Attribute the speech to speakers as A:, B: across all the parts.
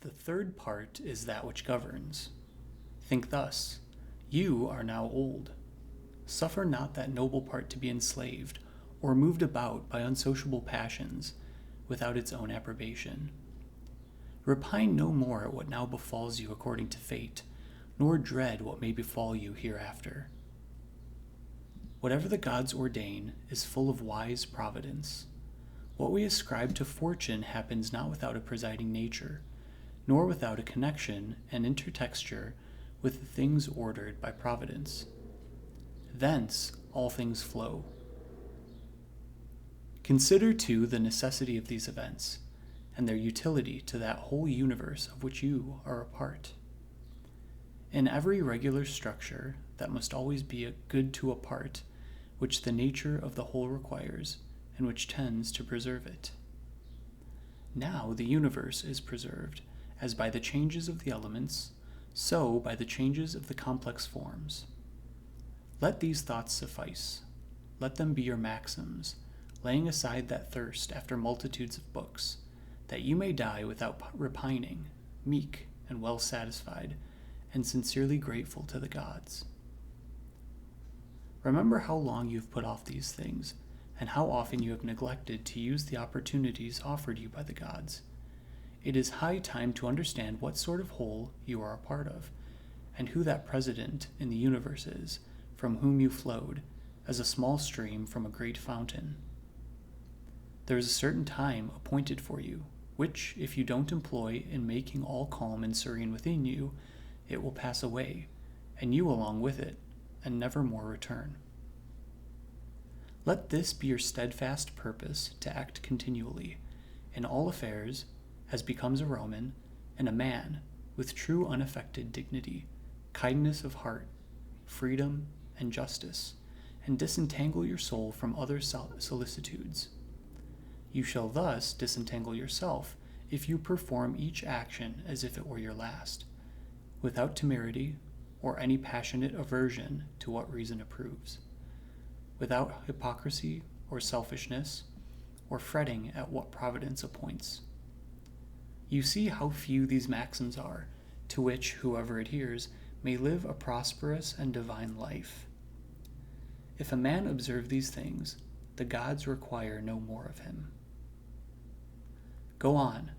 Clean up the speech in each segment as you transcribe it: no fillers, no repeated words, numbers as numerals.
A: The third part is that which governs. Think thus: you are now old. Suffer not that noble part to be enslaved, or moved about by unsociable passions, without its own approbation. Repine no more at what now befalls you according to fate, nor dread what may befall you hereafter. Whatever the gods ordain is full of wise providence. What we ascribe to fortune happens not without a presiding nature, nor without a connection and intertexture with the things ordered by providence. Thence all things flow. Consider, too, the necessity of these events, and their utility to that whole universe of which you are a part. In every regular structure that must always be a good to a part, which the nature of the whole requires, and which tends to preserve it. Now the universe is preserved, as by the changes of the elements, so by the changes of the complex forms. Let these thoughts suffice. Let them be your maxims, laying aside that thirst after multitudes of books, that you may die without repining, meek and well satisfied, and sincerely grateful to the gods. Remember how long you have put off these things, and how often you have neglected to use the opportunities offered you by the gods. It is high time to understand what sort of whole you are a part of, and who that president in the universe is, from whom you flowed, as a small stream from a great fountain. There is a certain time appointed for you, which, if you don't employ in making all calm and serene within you, it will pass away, and you along with it, and never more return. Let this be your steadfast purpose to act continually, in all affairs, as becomes a Roman, and a man, with true unaffected dignity, kindness of heart, freedom, and justice, and disentangle your soul from other solicitudes. You shall thus disentangle yourself if you perform each action as if it were your last, without temerity or any passionate aversion to what reason approves, without hypocrisy or selfishness, or fretting at what providence appoints. You see how few these maxims are, to which whoever adheres may live a prosperous and divine life. If a man observe these things, the gods require no more of him. Go on,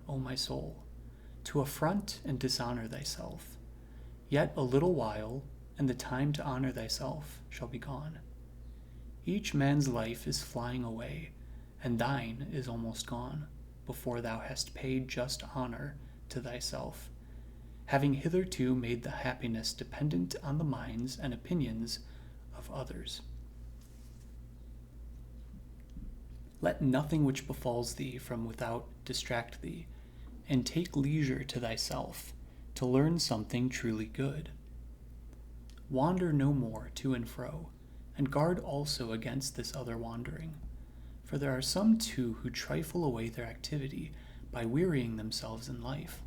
A: O my soul, to affront and dishonor thyself. Yet a little while, and the time to honor thyself shall be gone. Each man's life is flying away, and thine is almost gone, before thou hast paid just honor to thyself, having hitherto made the happiness dependent on the minds and opinions of others. Let nothing which befalls thee from without distract thee, and take leisure to thyself, to learn something truly good. Wander no more to and fro, and guard also against this other wandering. For there are some too who trifle away their activity by wearying themselves in life,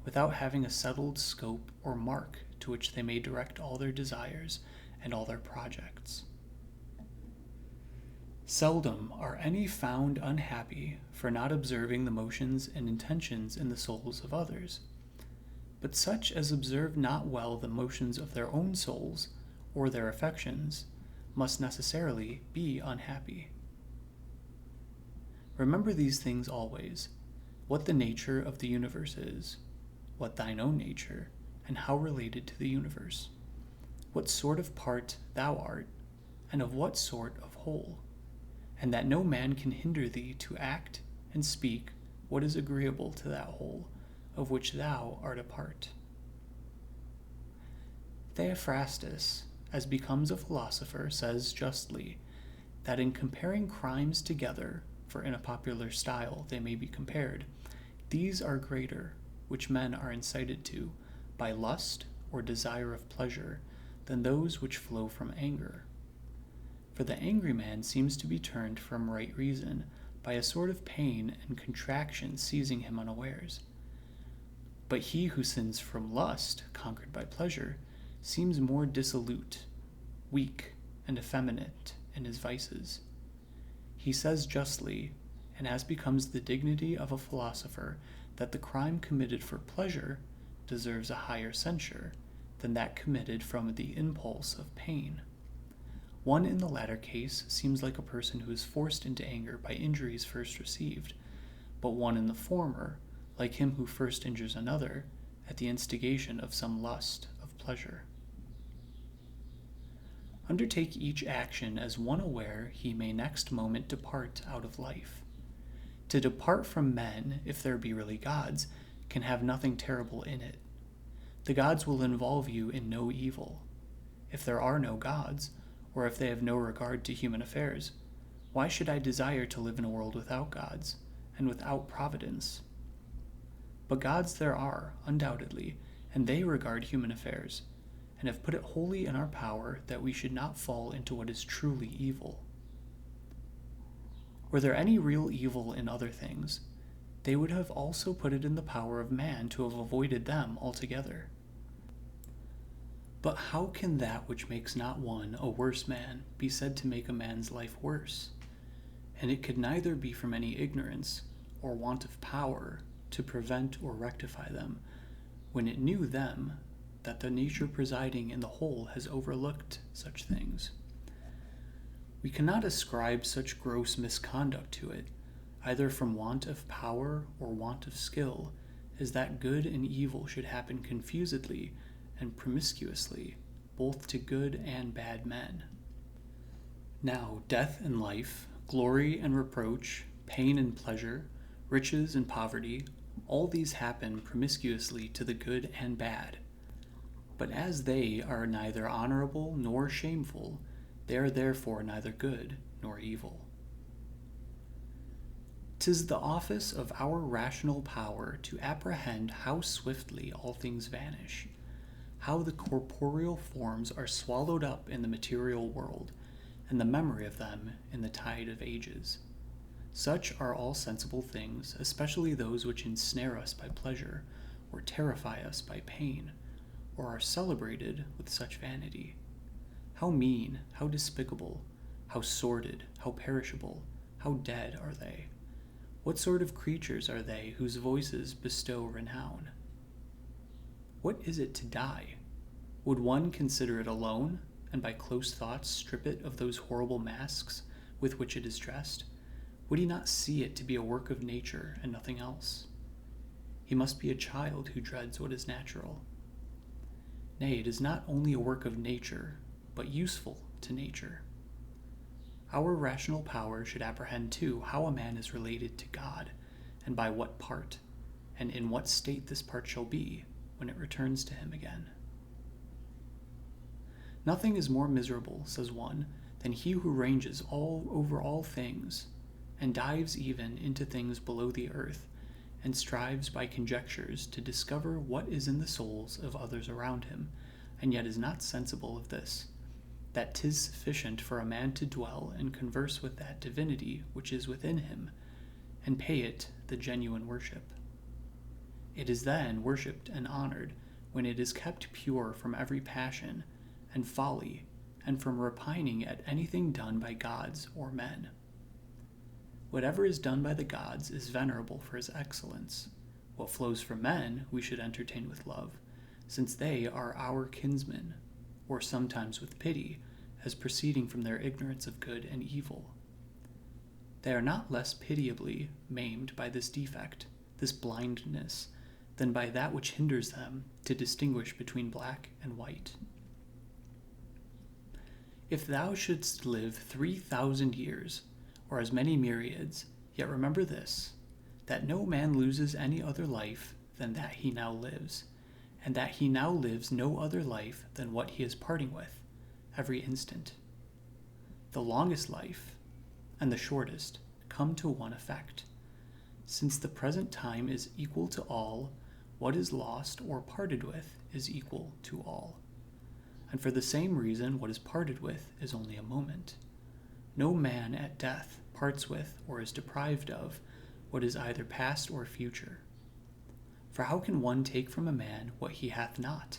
A: without having a settled scope or mark to which they may direct all their desires and all their projects. Seldom are any found unhappy for not observing the motions and intentions in the souls of others, but such as observe not well the motions of their own souls or their affections must necessarily be unhappy. Remember these things always, what the nature of the universe is, what thine own nature, and how related to the universe, what sort of part thou art, and of what sort of whole, and that no man can hinder thee to act and speak what is agreeable to that whole, of which thou art a part. Theophrastus, as becomes a philosopher, says justly, that in comparing crimes together, for in a popular style they may be compared, these are greater, which men are incited to, by lust or desire of pleasure, than those which flow from anger. For the angry man seems to be turned from right reason by a sort of pain and contraction seizing him unawares. But he who sins from lust, conquered by pleasure, seems more dissolute, weak, and effeminate in his vices. He says justly, and as becomes the dignity of a philosopher that the crime committed for pleasure deserves a higher censure than that committed from the impulse of pain. One in the latter case seems like a person who is forced into anger by injuries first received, but one in the former, like him who first injures another, at the instigation of some lust of pleasure. Undertake each action as one aware he may next moment depart out of life. To depart from men, if there be really gods, can have nothing terrible in it. The gods will involve you in no evil. If there are no gods, or if they have no regard to human affairs, why should I desire to live in a world without gods, and without providence? But gods there are, undoubtedly, and they regard human affairs, and have put it wholly in our power that we should not fall into what is truly evil. Were there any real evil in other things, they would have also put it in the power of man to have avoided them altogether. But how can that which makes not one a worse man be said to make a man's life worse? And it could neither be from any ignorance or want of power to prevent or rectify them, when it knew them, that the nature presiding in the whole has overlooked such things. We cannot ascribe such gross misconduct to it, either from want of power or want of skill, as that good and evil should happen confusedly and promiscuously, both to good and bad men. Now death and life, glory and reproach, pain and pleasure, riches and poverty, all these happen promiscuously to the good and bad. But as they are neither honorable nor shameful, they are therefore neither good nor evil. 'Tis the office of our rational power to apprehend how swiftly all things vanish, how the corporeal forms are swallowed up in the material world, and the memory of them in the tide of ages. Such are all sensible things, especially those which ensnare us by pleasure, or terrify us by pain, or are celebrated with such vanity. How mean, how despicable, how sordid, how perishable, how dead are they? What sort of creatures are they whose voices bestow renown? What is it to die? Would one consider it alone, and by close thoughts strip it of those horrible masks with which it is dressed? Would he not see it to be a work of nature and nothing else? He must be a child who dreads what is natural. Nay, it is not only a work of nature, but useful to nature. Our rational power should apprehend too how a man is related to God, and by what part, and in what state this part shall be when it returns to him again. Nothing is more miserable, says one, than he who ranges all over all things, and dives even into things below the earth, and strives by conjectures to discover what is in the souls of others around him, and yet is not sensible of this, that 'tis sufficient for a man to dwell and converse with that divinity which is within him, and pay it the genuine worship. It is then worshipped and honored when it is kept pure from every passion and folly, and from repining at anything done by gods or men. Whatever is done by the gods is venerable for his excellence. What flows from men we should entertain with love, since they are our kinsmen, or sometimes with pity, as proceeding from their ignorance of good and evil. They are not less pitiably maimed by this defect, this blindness, than by that which hinders them to distinguish between black and white. If thou shouldst live 3,000 years, or as many myriads, yet remember this, that no man loses any other life than that he now lives, and that he now lives no other life than what he is parting with, every instant. The longest life, and the shortest, come to one effect. Since the present time is equal to all, what is lost or parted with is equal to all. And for the same reason, what is parted with is only a moment. No man at death parts with or is deprived of what is either past or future. For how can one take from a man what he hath not?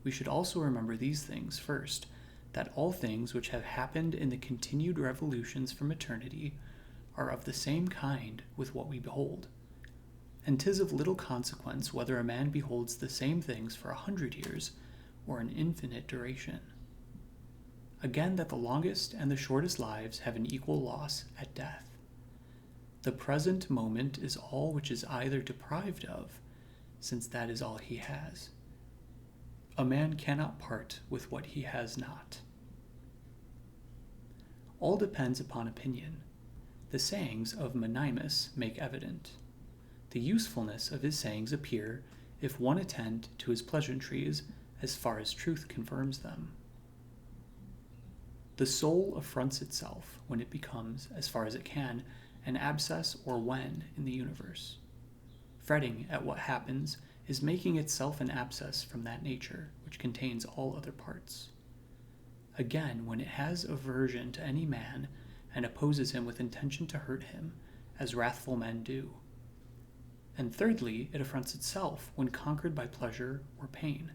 A: We should also remember these things first, that all things which have happened in the continued revolutions from eternity are of the same kind with what we behold. And 'tis of little consequence whether a man beholds the same things for 100 years or an infinite duration. Again, that the longest and the shortest lives have an equal loss at death. The present moment is all which is either deprived of, since that is all he has. A man cannot part with what he has not. All depends upon opinion. The sayings of Menimus make evident. The usefulness of his sayings appear if one attend to his pleasantries as far as truth confirms them. The soul affronts itself when it becomes, as far as it can, an abscess or wen in the universe. Fretting at what happens is making itself an abscess from that nature which contains all other parts. Again, when it has aversion to any man and opposes him with intention to hurt him, as wrathful men do. And thirdly, it affronts itself when conquered by pleasure or pain.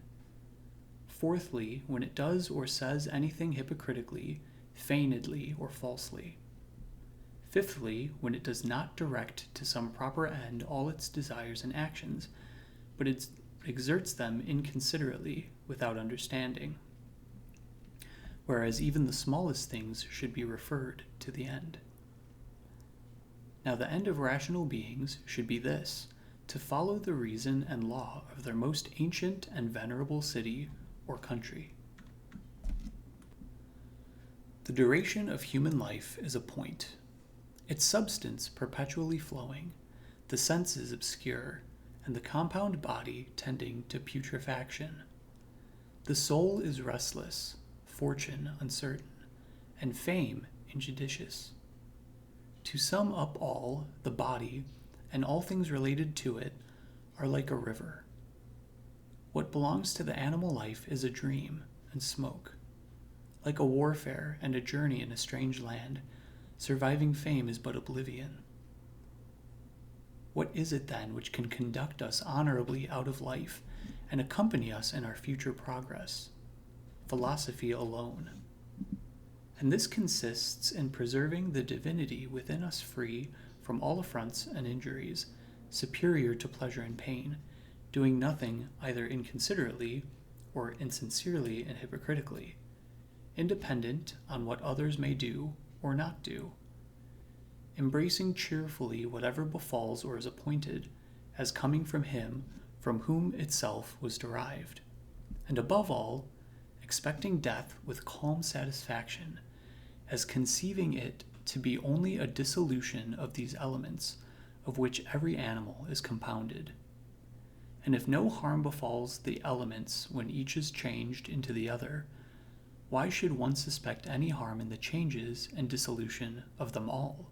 A: Fourthly, when it does or says anything hypocritically, feignedly, or falsely. Fifthly, when it does not direct to some proper end all its desires and actions, but it exerts them inconsiderately without understanding. Whereas even the smallest things should be referred to the end. Now the end of rational beings should be this, to follow the reason and law of their most ancient and venerable city or country. The duration of human life is a point, its substance perpetually flowing, the senses obscure, and the compound body tending to putrefaction. The soul is restless, fortune uncertain, and fame injudicious. To sum up all, the body, and all things related to it, are like a river. What belongs to the animal life is a dream and smoke. Like a warfare and a journey in a strange land, surviving fame is but oblivion. What is it then which can conduct us honorably out of life and accompany us in our future progress? Philosophy alone. And this consists in preserving the divinity within us free from all affronts and injuries, superior to pleasure and pain, doing nothing either inconsiderately or insincerely and hypocritically, independent on what others may do or not do, embracing cheerfully whatever befalls or is appointed, as coming from him from whom itself was derived, and above all, expecting death with calm satisfaction, as conceiving it to be only a dissolution of these elements, of which every animal is compounded. And if no harm befalls the elements when each is changed into the other, why should one suspect any harm in the changes and dissolution of them all?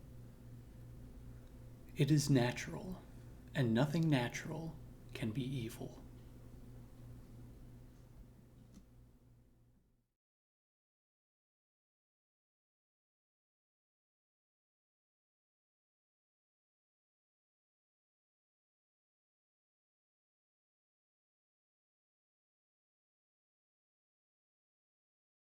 A: It is natural, and nothing natural can be evil.